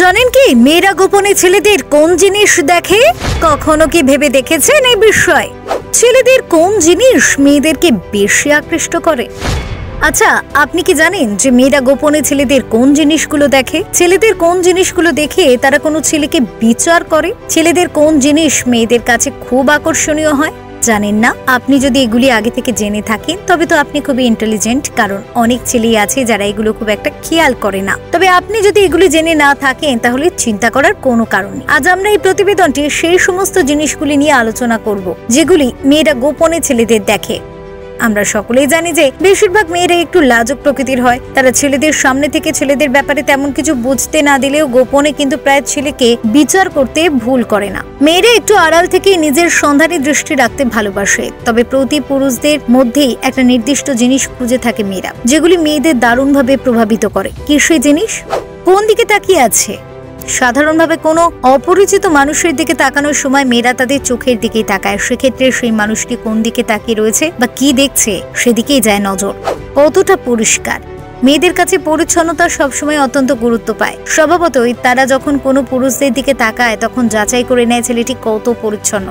জানেন কি মেয়েরা গোপনে ছেলেদের কোন জিনিস দেখে? কখনো কি ভেবে দেখেছেন এই বিষয়? ছেলেদের কোন জিনিস মেয়েদেরকে বেশি আকৃষ্ট করে? আচ্ছা, আপনি কি জানেন যে মেয়েরা গোপনে ছেলেদের কোন জিনিসগুলো দেখে? ছেলেদের কোন জিনিসগুলো দেখে তারা কোনো ছেলেকে বিচার করে? ছেলেদের কোন জিনিস মেয়েদের কাছে খুব আকর্ষণীয় হয়? জানেন না? আপনি যদি এগুলি আগে থেকে জেনে থাকেন তবে তো আপনি খুবই ইন্টেলিজেন্ট, কারণ অনেক ছেলেই আছে যারা এগুলো খুব একটা খেয়াল করে না। তবে আপনি যদি এগুলি জেনে না থাকেন তাহলে চিন্তা করার কোনো কারণ নেই। আজ আমরা এই প্রতিবেদনটি সেই সমস্ত জিনিসগুলি নিয়ে আলোচনা করব যেগুলি মেয়েরা গোপনে ছেলেদের দেখে। আমরা সকলেই জানি যে বেশিরভাগ মেয়েরা একটু লাজুক প্রকৃতির হয়। তারা ছেলেদের সামনে থেকে ছেলেদের ব্যাপারে তেমন কিছু বুঝতে না দিলেও গোপনে কিন্তু প্রায় ছেলেকে বিচার করতে ভুল করে না। মেয়েরা একটু আড়াল থেকে নিজের সন্ধানী দৃষ্টি রাখতে ভালোবাসে, তবে প্রতি পুরুষদের মধ্যেই একটা নির্দিষ্ট জিনিস খুঁজে থাকে মেয়েরা, যেগুলি মেয়েদের দারুণভাবে প্রভাবিত করে। কি সেই জিনিস? কোন দিকে তাকিয়ে আছে? সাধারণভাবে কোনো অপরিচিত মানুষের দিকে তাকানোর সময় মেয়েরা তাদের চোখের দিকেই তাকায়। সেক্ষেত্রে সেই মানুষটি কোন দিকে তাকিয়ে রয়েছে বা কি দেখছে সেদিকেই যায় নজর। কতটা পরিষ্কার? মেয়েদের কাছে পরিচ্ছন্নতা সবসময় অত্যন্ত গুরুত্ব পায়। স্বভাবতই তারা যখন কোনো পুরুষদের দিকে তাকায় তখন যাচাই করে নেয় ছেলেটি কত পরিচ্ছন্ন,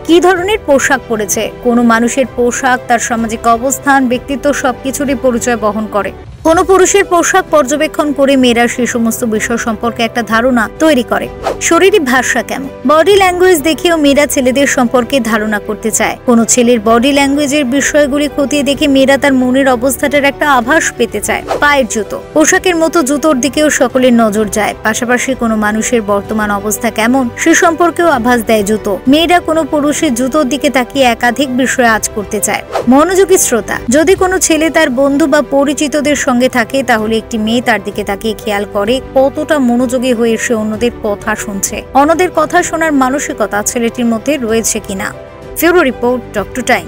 কি ধরনের পোশাক পরেছে। কোনো মানুষের পোশাক তার সামাজিক অবস্থান, ব্যক্তিত্ব সবকিছুরই পরিচয় বহন করে। কোনো পুরুষের পোশাক পর্যবেক্ষণ করে মেয়েরা সেই সমস্ত বিষয় সম্পর্কে একটা ধারণা তৈরি করে। শরীরী ভাষা কেমন? বডি ল্যাঙ্গুয়েজ দেখেও মেয়েরা ছেলেদের সম্পর্কে ধারণা করতে চায়। কোনো ছেলের বডি ল্যাঙ্গুয়েজের বিষয়গুলি খতিয়ে দেখে মেয়েরা তার মনের অবস্থাটার একটা আভাস পেতে চায়। পায়ের জুতো, পোশাকের মতো জুতোর দিকেও সকলের নজর যায়। পাশাপাশি কোনো মানুষের বর্তমান অবস্থা কেমন সে সম্পর্কেও আভাস দেয় জুতো। মেয়েরা কোনো পুরুষের জুতোর দিকে তাকিয়ে একাধিক বিষয় আঁচ করতে চায়। মনোযোগী শ্রোতা, যদি কোনো ছেলে তার বন্ধু বা পরিচিতদের সঙ্গে থাকে তাহলে একটি মেয়ে তার দিকে তাকিয়ে খেয়াল করে কতটা মনোযোগী হয়ে সে অন্যদের কথা শুনছে। অন্যদের কথা শোনার মানসিকতা ছেলেটির মধ্যে রয়েছে কিনা। ফিউরো রিপোর্ট, ডক্টর টাইম।